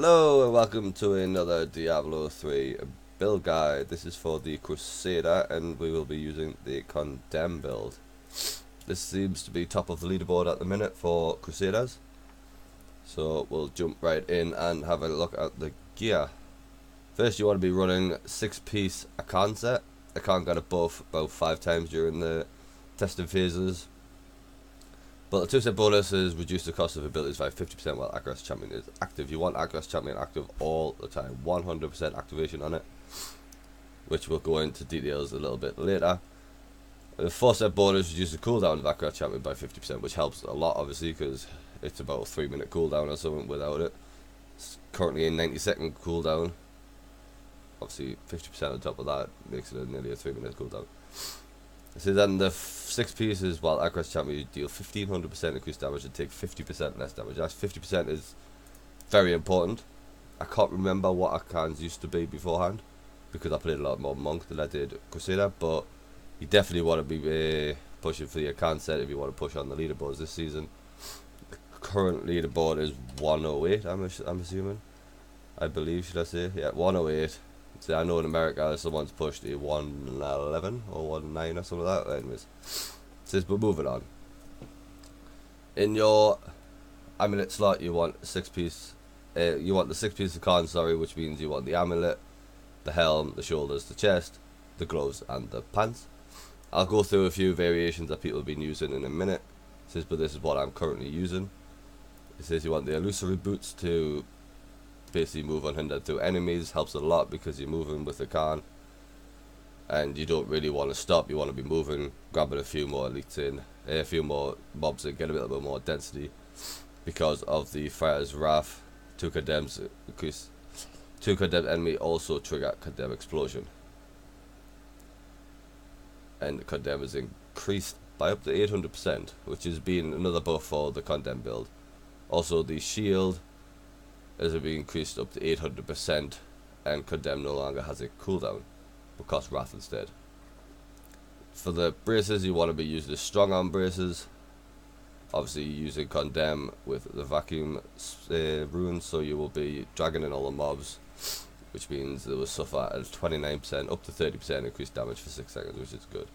Hello and welcome to another Diablo 3 build guide. This is for the Crusader and we will be using the Condemn build. This seems to be top of the leaderboard at the minute for Crusaders. So we'll jump right in and have a look at the gear. First you want to be running 6-piece Akan set. Akan got a buff about 5 times during the testing phases. But the 2-set bonus is reduce the cost of abilities by 50% while Aggress Champion is active. You want Aggress Champion active all the time. 100% activation on it, which we'll go into details a little bit later. The 4-set bonus reduces the cooldown of Aggress Champion by 50%, which helps a lot obviously because it's about a 3-minute cooldown or something without it. It's currently a 90-second cooldown. Obviously 50% on top of that makes it nearly a 3-minute cooldown. So then the 6 pieces, while Aggress Champion you deal 1500% increased damage and take 50% less damage. That 50% is very important. I can't remember what Akans used to be beforehand because I played a lot more Monk than I did Crusader, but you definitely want to be pushing for the Akan set if you want to push on the leaderboards this season. The current leaderboard is 108, I'm assuming. I believe, should I say? Yeah, 108. So I know in America someone's pushed a 111 or 19 or something like that. Anyways, says we're moving on. In your amulet slot, you want 6-piece. You want the 6-piece of con, sorry, which means you want the amulet, the helm, the shoulders, the chest, the gloves, and the pants. I'll go through a few variations that people have been using in a minute. It says, but this is what I'm currently using. It says you want the illusory boots to basically move unhindered through enemies. Helps a lot because you're moving with the Khan and you don't really want to stop. You want to be moving, grabbing a few more elites in, a few more mobs and get a little bit more density because of the Fire's Wrath. 2 condemns increase. 2 condemned enemy also trigger condemn explosion, and condemn is increased by up to 800%, which has been another buff for the condemn build. Also the shield as it being increased up to 800%, and Condemn no longer has a cooldown, but costs Wrath instead. For the braces, you want to be using the strong arm braces. Obviously using Condemn with the vacuum runes, so you will be dragging in all the mobs, which means they will suffer a 29% up to 30% increased damage for 6 seconds, which is good.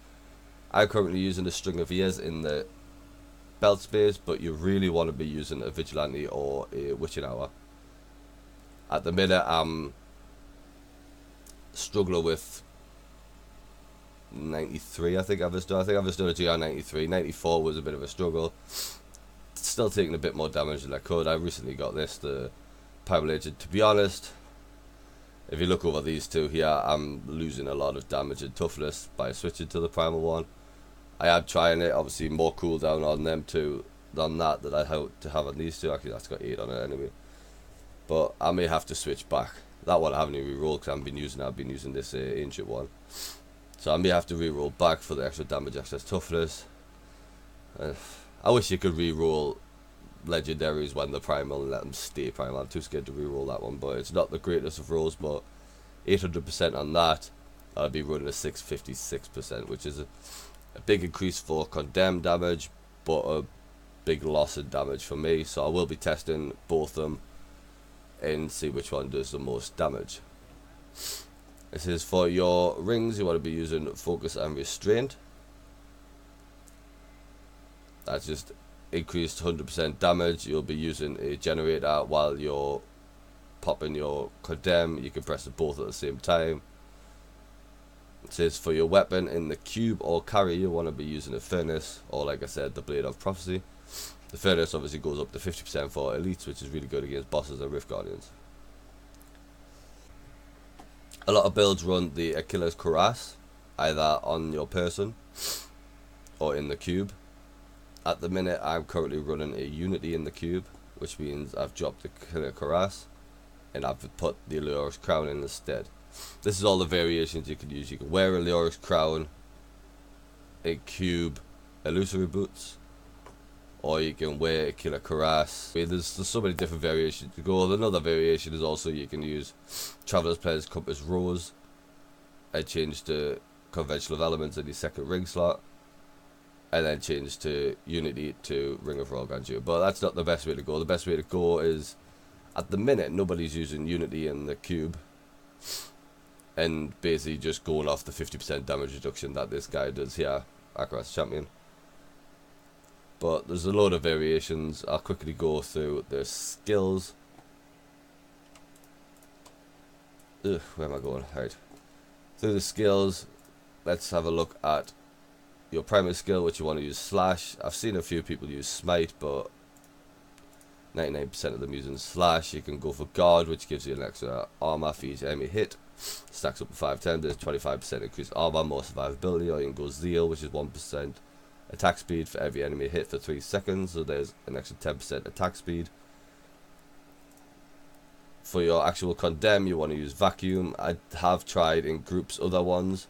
I'm currently using the String of Ears in the belt space, but you really want to be using a Vigilante or a Witching Hour. At the minute, I'm struggling with 93. I think I've just done a GR 93. 94 was a bit of a struggle. Still taking a bit more damage than I could. I recently got this, the Primal Agent. To be honest, if you look over these two here, I'm losing a lot of damage and toughness by switching to the Primal one. I am trying it. Obviously, more cooldown on them two than that I have to have on these two. Actually, that's got 8 on it anyway. But I may have to switch back. That one I haven't even re-rolled because I've been using this ancient one. So I may have to re-roll back for the extra damage, extra toughness. I wish you could re-roll legendaries when they're primal and let them stay primal. I'm too scared to re-roll that one, but it's not the greatest of rolls. But 800% on that, I'll be running a 656%, which is a big increase for condemned damage, but a big loss in damage for me. So I will be testing both of them and see which one does the most damage. This is for your rings. You want to be using Focus and Restraint. That's just increased 100% damage. You'll be using a generator while you're popping your Condemn. You can press them both at the same time. It says for your weapon in the cube or carry, you want to be using a Furnace, or like I said, the Blade of Prophecy. The Furnace obviously goes up to 50% for elites, which is really good against bosses and Rift Guardians. A lot of builds run the Achilles Cuirass, either on your person or in the cube. At the minute, I'm currently running a Unity in the cube, which means I've dropped the Achilles Cuirass and I've put the Allur's Crown in instead. This is all the variations you can use. You can wear a Allur's Crown, a cube, illusory boots, or you can wear a Killer Cuirass. There's so many different variations to go. Another variation is also you can use Traveler's Player's Compass Rose. I changed to Conventional Elements in the second ring slot, and then change to Unity to Ring of Raw Grandeur. But that's not the best way to go. The best way to go is At the minute, nobody's using Unity in the cube, and basically just going off the 50% damage reduction that this guy does here, Akras Champion. But there's a load of variations. I'll quickly go through the skills. Ugh, where am I going? Right. Through the skills, let's have a look at your primary skill, which you want to use slash. I've seen a few people use smite, but 99% of them using slash. You can go for guard, which gives you an extra armor for each enemy hit. Stacks up to 5 times. There's 25% increased armor, more survivability. Or you can go zeal, which is 1% attack speed for every enemy hit for 3 seconds. So there's an extra 10% attack speed. For your actual condemn, you want to use vacuum. I have tried in groups other ones.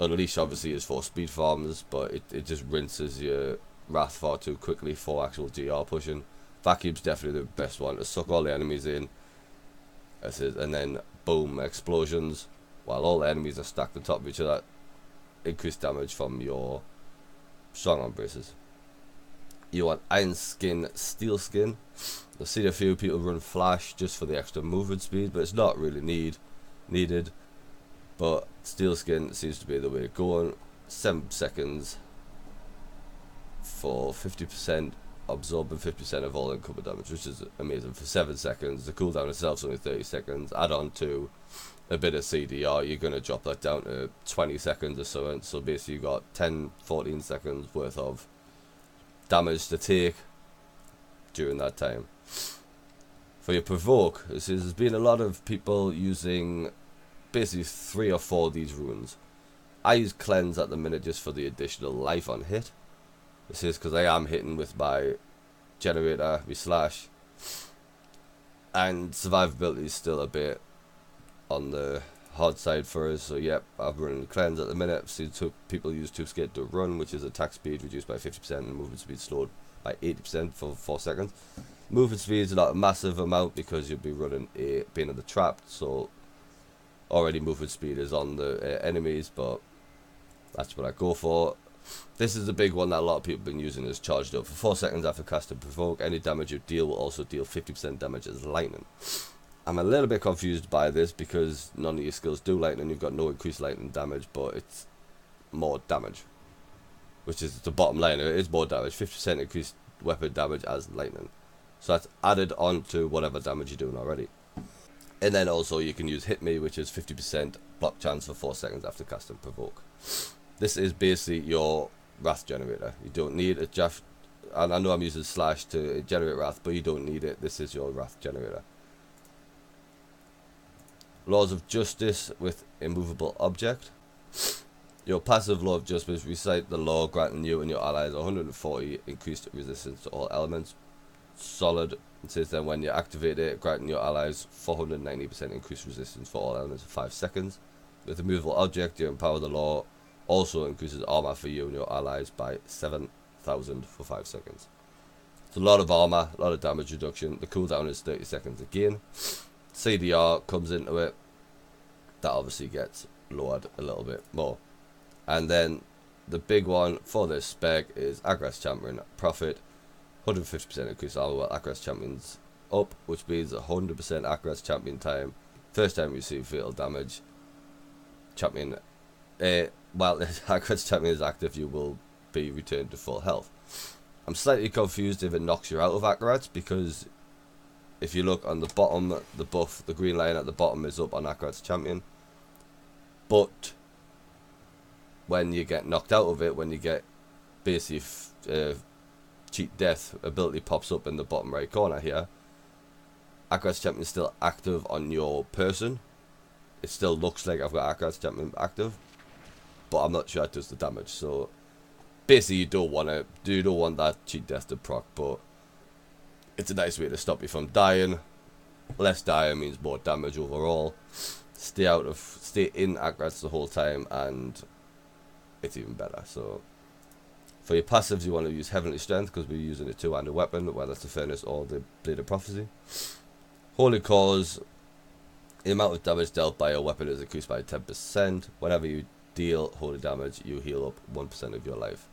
Unleash obviously is for speed farms, but it just rinses your wrath far too quickly for actual GR pushing. Vacuum's definitely the best one to suck all the enemies in. That's it. And then boom, explosions. While all the enemies are stacked on top of each other, increased damage from your strong arm braces. You want iron skin, steel skin. I've seen a few people run flash just for the extra movement speed, but it's not really needed. But steel skin seems to be the way to go. 7 seconds for 50%, absorbing 50% of all incoming damage, which is amazing for 7 seconds. The cooldown itself is only 30 seconds. Add on to a bit of CDR, you're going to drop that down to 20 seconds or so. So basically you got 10-14 seconds worth of damage to take during that time. For your provoke, there's been a lot of people using basically 3 or 4 of these runes. I use cleanse at the minute just for the additional life on hit. This is because I am hitting with my generator, my slash, and survivability is still a bit on the hard side for us. So yep, I'm running cleanse at the minute. I've seen people use too scared to run, which is attack speed reduced by 50% and movement speed slowed by 80% for 4 seconds. Movement speed is not a massive amount because you'll be running a Bane of the Trapped, so already movement speed is on the enemies, but that's what I go for. This is the big one that a lot of people have been using, is charged up. For 4 seconds after casting provoke, any damage you deal will also deal 50% damage as lightning. I'm a little bit confused by this because none of your skills do lightning. You've got no increased lightning damage, but it's more damage, which is the bottom line. It is more damage, 50% increased weapon damage as lightning. So that's added on to whatever damage you're doing already. And then also you can use hit me, which is 50% block chance for 4 seconds after casting provoke. This is basically your wrath generator. You don't need a Jeff, and I know I'm using slash to generate wrath, but you don't need it. This is your wrath generator. Laws of justice with immovable object. Your passive law of justice, recite the law granting you and your allies 140 increased resistance to all elements. Solid. It says then when you activate it, granting your allies 490% increased resistance for all elements for 5 seconds. With immovable object, you empower the law. Also increases armor for you and your allies by 7,000 for 5 seconds. It's a lot of armor, a lot of damage reduction. The cooldown is 30 seconds again. CDR comes into it. That obviously gets lowered a little bit more. And then the big one for this spec is Aggress Champion Profit. 150% increased armor while Aggress Champion's up, which means 100% Aggress Champion time. First time you receive fatal damage. Champion, while Aggress Champion is active, you will be returned to full health. I'm slightly confused if it knocks you out of Aggress, because if you look on the bottom, the buff, the green line at the bottom is up on Aggress Champion. But when you get knocked out of it, when you get basically cheat death ability pops up in the bottom right corner here, Aggress Champion is still active on your person. It still looks like I've got Aggress Champion active, but I'm not sure it does the damage. So basically you don't want that cheat death to proc, but it's a nice way to stop you from dying. Less dying means more damage overall. Stay in Aggress the whole time, and it's even better. So for your passives, you want to use Heavenly Strength because we're using a two-handed weapon, whether it's the Furnace or the Blade of Prophecy. Holy Cause, the amount of damage dealt by your weapon is increased by 10%. Whenever you deal holy damage, you heal up 1% of your life.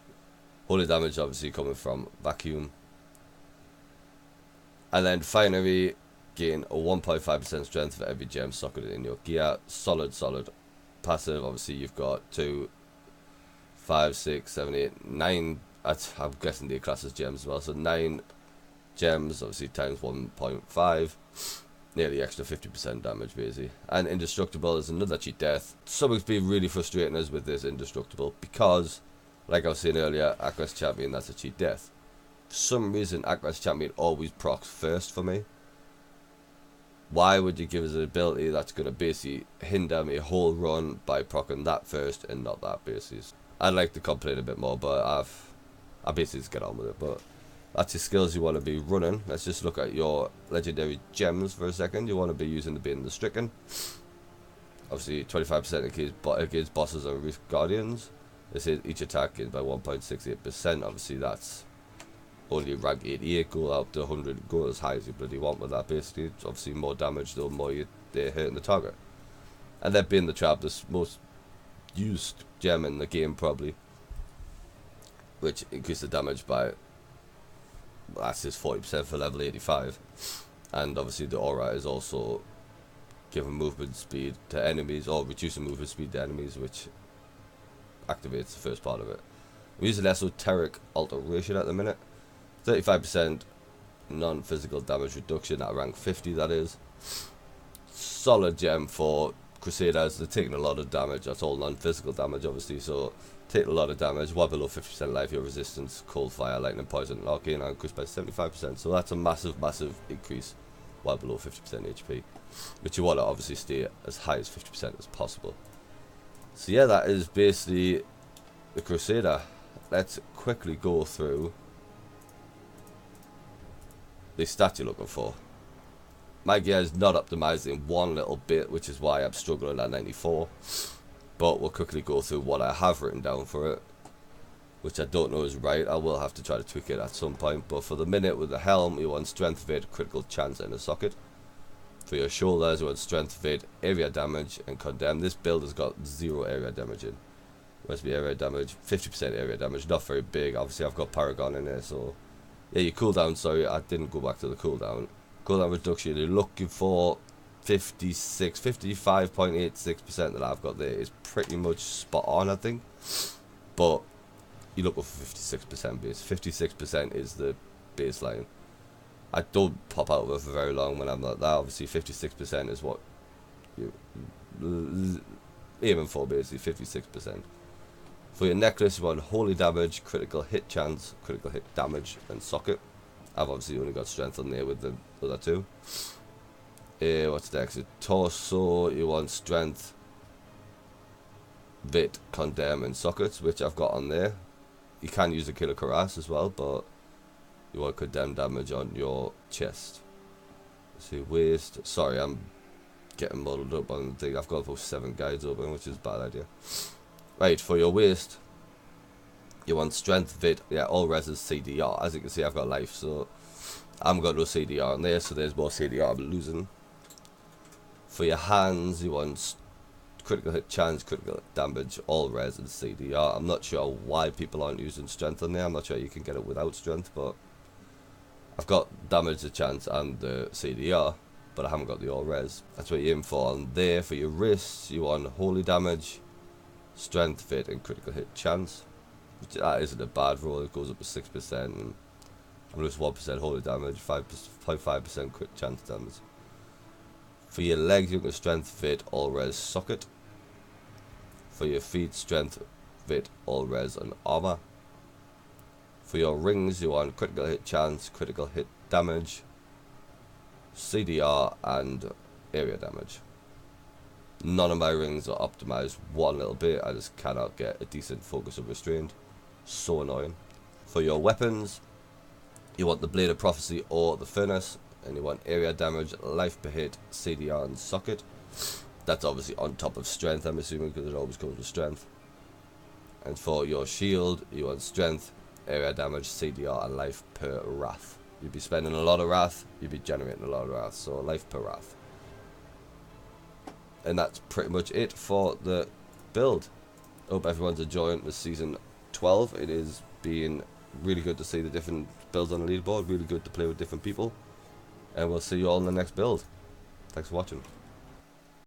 Holy damage obviously coming from vacuum. And then finally, gain a 1.5% strength for every gem socketed in your gear. Solid passive. Obviously you've got 2, 5, 6, 7, 8, 9. I'm guessing the class as gems as well. So 9 gems, obviously times 1.5. Nearly extra 50% damage basically. And indestructible is another cheat death. Something's been really frustrating us with this indestructible because, like I was saying earlier, Aquas Champion, that's a cheat death. For some reason, Aquas Champion always procs first for me. Why would you give us an ability that's going to basically hinder my whole run by proccing that first and not that basically? I'd like to complain a bit more, but I basically just get on with it. But that's your skills you want to be running. Let's just look at your legendary gems for a second. You want to be using the Bane and the Stricken. Obviously 25% against bosses and Reef Guardians. This is each attack is by 1.68%. Obviously that's only rank 88. Go up to 100. Go as high as you bloody want with that basically. It's obviously more damage the more they're hitting the target. And that being the trap, the most used gem in the game probably. Which increases the damage by, that's just 40% for level 85. And obviously the aura is also giving movement speed to enemies, or reducing movement speed to enemies, which activates the first part of it. I'm using esoteric alteration at the minute. 35% non-physical damage reduction at rank 50, that is. Solid gem for Crusaders. They're taking a lot of damage. That's all non-physical damage obviously, so take a lot of damage. While below 50% life, your resistance, cold, fire, lightning, poison, and arcane are increased by 75%. So that's a massive increase while below 50% HP. But you want to obviously stay as high as 50% as possible. So yeah, that is basically the Crusader. Let's quickly go through the stat you're looking for. My gear is not optimized in one little bit, which is why I'm struggling at 94. But we'll quickly go through what I have written down for it, which I don't know is right. I will have to try to tweak it at some point. But for the minute, with the helm, you want strength, vid, critical chance, and a socket. For your shoulders, you want strength, vid, area damage, and condemn. This build has got 0 area damage in. Must be area damage, 50% area damage, not very big. Obviously, I've got Paragon in there, so yeah. Your cooldown, sorry, I didn't go back to the cooldown. Cooldown reduction, you're looking for 55.86% that I've got there is pretty much spot on, I think. But you look for 56% base. 56% is the baseline. I don't pop out of it for very long when I'm like that. Obviously 56% is what you're aiming for, basically 56%. For your necklace, you want holy damage, critical hit chance, critical hit damage, and socket. I've obviously only got strength on there with the other two. What's next? Your torso, you want strength, vit, condemn, and sockets, which I've got on there. You can use the killer cuirass as well, but you want condemn damage on your chest. Let's see, waist. Sorry, I'm getting muddled up on the thing. I've got about 7 guides open, which is a bad idea. Right, for your waist, you want strength, vit, yeah, all res is CDR. As you can see, I've got life, so I'm got no CDR on there, so there's more CDR I'm losing. For your hands, you want critical hit chance, critical damage, all res and CDR. I'm not sure why people aren't using strength on there. I'm not sure you can get it without strength, but I've got damage, the chance, and the CDR, but I haven't got the all res. That's what you aim for on there. For your wrists, you want holy damage, strength, fit, and critical hit chance. Which that isn't a bad roll. It goes up to 6%. And I'm losing 1% holy damage, 5.5% crit chance damage. For your legs, you can strength, fit, all res, socket. For your feet, strength, fit, all res, and armor. For your rings, you want critical hit chance, critical hit damage, CDR, and area damage. None of my rings are optimized one little bit. I just cannot get a decent focus of restraint. So annoying. For your weapons, you want the Blade of Prophecy or the Furnace, and you want area damage, life per hit, CDR, and socket. That's obviously on top of strength, I'm assuming, because it always comes with strength. And for your shield, you want strength, area damage, CDR, and life per wrath. You'd be spending a lot of wrath, you'd be generating a lot of wrath, so life per wrath. And that's pretty much it for the build. Hope everyone's enjoying the season 12. It is being really good to see the different builds on the leaderboard, really good to play with different people. and we'll see you all in the next build. Thanks for watching.